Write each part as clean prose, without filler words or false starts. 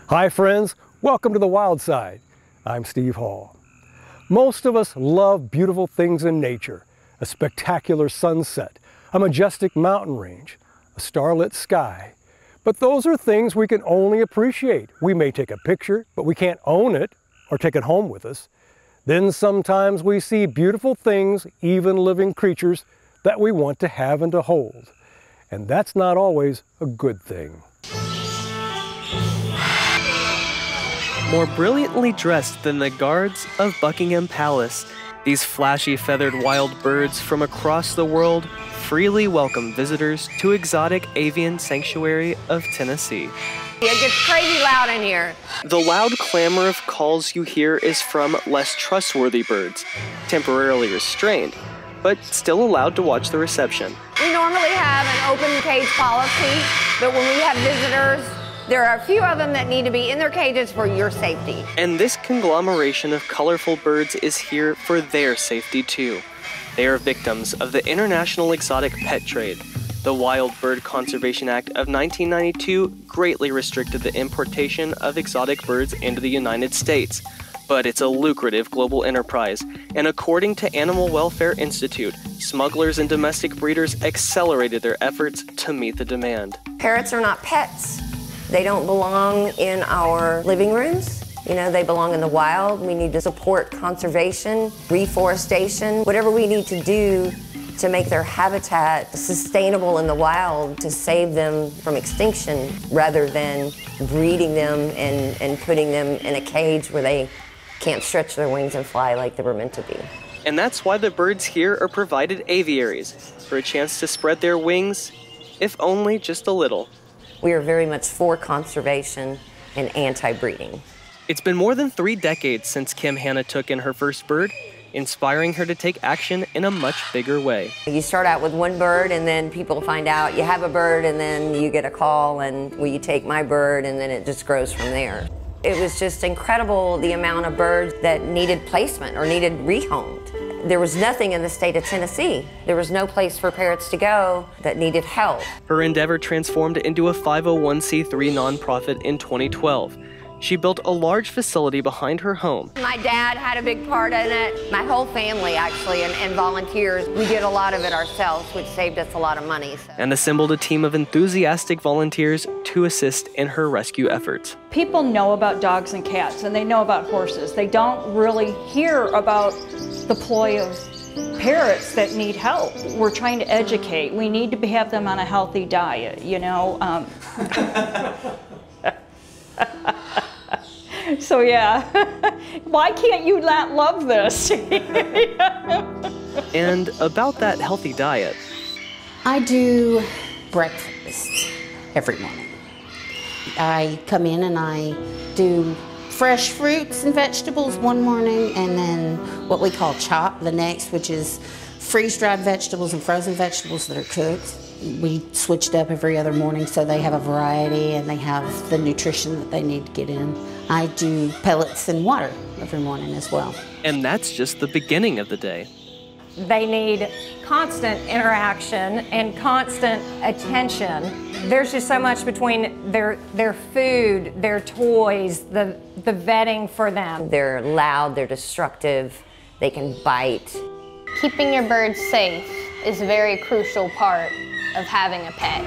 Hi friends, welcome to the Wild Side. I'm Steve Hall. Most of us love beautiful things in nature, a spectacular sunset, a majestic mountain range, a starlit sky. But those are things we can only appreciate. We may take a picture, but we can't own it or take it home with us. Then sometimes we see beautiful things, even living creatures, that we want to have and to hold. And that's not always a good thing. More brilliantly dressed than the guards of Buckingham Palace, these flashy feathered wild birds from across the world freely welcome visitors to exotic avian sanctuary of Tennessee. It gets crazy loud in here. The loud clamor of calls you hear is from less trustworthy birds, temporarily restrained, but still allowed to watch the reception. We normally have an open cage policy, but when we have visitors, there are a few of them that need to be in their cages for your safety. And this conglomeration of colorful birds is here for their safety too. They are victims of the international exotic pet trade. The Wild Bird Conservation Act of 1992 greatly restricted the importation of exotic birds into the United States. But it's a lucrative global enterprise, and according to Animal Welfare Institute, smugglers and domestic breeders accelerated their efforts to meet the demand. Parrots are not pets. They don't belong in our living rooms. You know, they belong in the wild. We need to support conservation, reforestation, whatever we need to do to make their habitat sustainable in the wild to save them from extinction rather than breeding them and putting them in a cage where they can't stretch their wings and fly like they were meant to be. And that's why the birds here are provided aviaries, for a chance to spread their wings, if only just a little. We are very much for conservation and anti-breeding. It's been more than 3 decades since Kim Hanna took in her first bird, inspiring her to take action in a much bigger way. You start out with one bird and then people find out you have a bird and then you get a call and will you take my bird, and then it just grows from there. It was just incredible the amount of birds that needed placement or needed rehomed. There was nothing in the state of Tennessee. There was no place for parrots to go that needed help. Her endeavor transformed into a 501c3 nonprofit in 2012. She built a large facility behind her home. My dad had a big part in it. My whole family, actually, and volunteers. We did a lot of it ourselves, which saved us a lot of money. And assembled a team of enthusiastic volunteers to assist in her rescue efforts. People know about dogs and cats, and they know about horses. They don't really hear about the ploy of parrots that need help. We're trying to educate. We need to have them on a healthy diet, you know. So yeah, why can't you not love this? And about that healthy diet. I do breakfast every morning. I come in and I do fresh fruits and vegetables one morning, and then what we call chop the next, which is freeze-dried vegetables and frozen vegetables that are cooked. We switched up every other morning so they have a variety and they have the nutrition that they need to get in. I do pellets and water every morning as well. And that's just the beginning of the day. They need constant interaction and constant attention. There's just so much between their food, their toys, the vetting for them. They're loud, they're destructive, they can bite. Keeping your birds safe is a very crucial part of having a pet.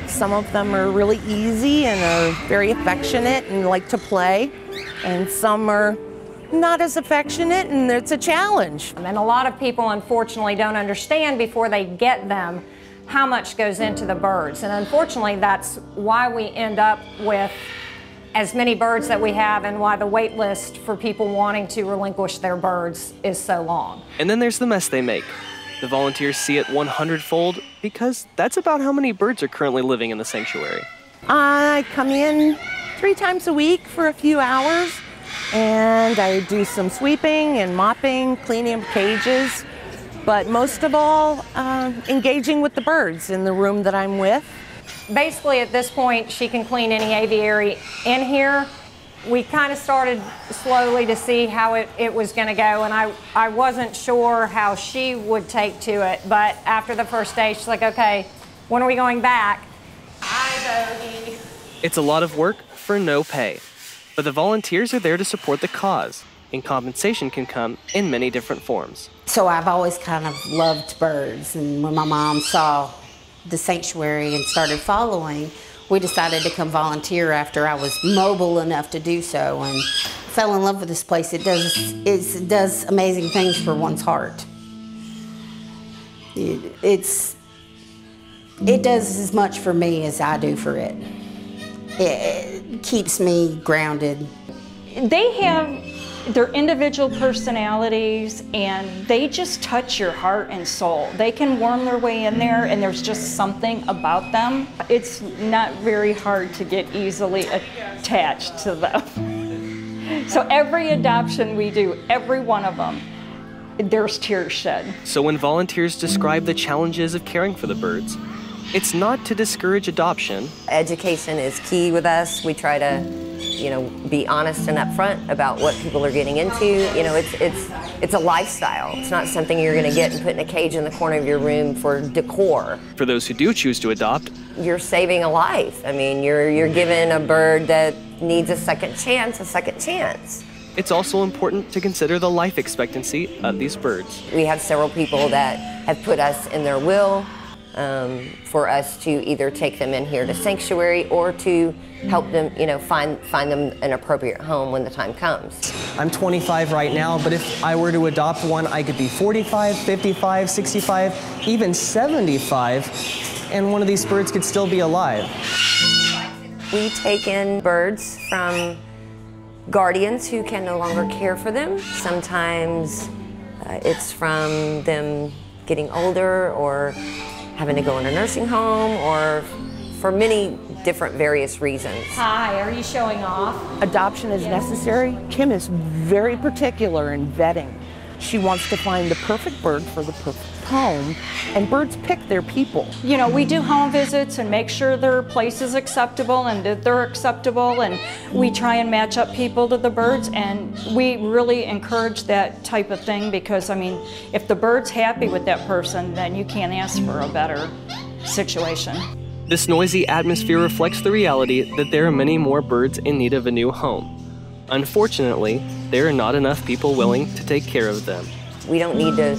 Some of them are really easy and are very affectionate and like to play, and some are not as affectionate and it's a challenge. And a lot of people unfortunately don't understand before they get them how much goes into the birds. And unfortunately that's why we end up with as many birds that we have and why the wait list for people wanting to relinquish their birds is so long. And then there's the mess they make. The volunteers see it 100-fold because that's about how many birds are currently living in the sanctuary. I come in 3 times a week for a few hours, and I do some sweeping and mopping, cleaning cages, but most of all, engaging with the birds in the room that I'm with. Basically at this point she can clean any aviary in here. We kind of started slowly to see how it was going to go, and I wasn't sure how she would take to it, but after the first day she's like, okay, when are we going back? Hi, Bogey. It's a lot of work for no pay. But the volunteers are there to support the cause, and compensation can come in many different forms. So I've always kind of loved birds, and when my mom saw the sanctuary and started following, we decided to come volunteer after I was mobile enough to do so, and fell in love with this place. It does amazing things for one's heart. It does as much for me as I do for it. It keeps me grounded. They have their individual personalities, and they just touch your heart and soul. They can worm their way in there, and there's just something about them. It's not very hard to get easily attached to them. So every adoption we do, every one of them, there's tears shed. So when volunteers describe the challenges of caring for the birds, it's not to discourage adoption. Education is key with us. We try to, be honest and upfront about what people are getting into. It's a lifestyle. It's not something you're going to get and put in a cage in the corner of your room for decor. For those who do choose to adopt, you're saving a life. I mean, you're giving a bird that needs a second chance. It's also important to consider the life expectancy of these birds. We have several people that have put us in their will for us to either take them in here to sanctuary or to help them, find them an appropriate home when the time comes. I'm 25 right now, but if I were to adopt one, I could be 45, 55, 65, even 75, and one of these birds could still be alive. We take in birds from guardians who can no longer care for them. Sometimes it's from them getting older or having to go in a nursing home, or for many different various reasons. Hi, are you showing off? Adoption is necessary. Kim is very particular in vetting. She wants to find the perfect bird for the perfect home, and birds pick their people. We do home visits and make sure their place is acceptable and that they're acceptable, and we try and match up people to the birds, and we really encourage that type of thing because, if the bird's happy with that person, then you can't ask for a better situation. This noisy atmosphere reflects the reality that there are many more birds in need of a new home. Unfortunately, there are not enough people willing to take care of them. We don't need to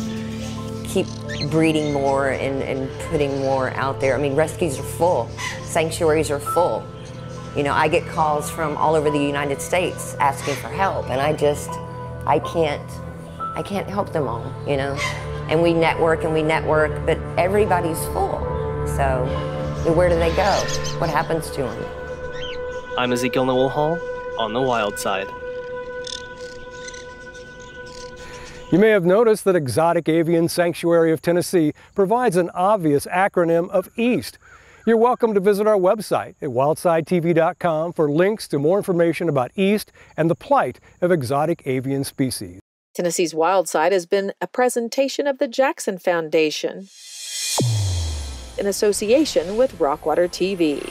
keep breeding more and putting more out there. Rescues are full, sanctuaries are full. I get calls from all over the United States asking for help, and I can't help them all, And we network, but everybody's full. So where do they go? What happens to them? I'm Ezekiel Noel Hall on the Wild Side. You may have noticed that Exotic Avian Sanctuary of Tennessee provides an obvious acronym of EAST. You're welcome to visit our website at wildsidetv.com for links to more information about EAST and the plight of exotic avian species. Tennessee's Wild Side has been a presentation of the Jackson Foundation in association with Rockwater TV.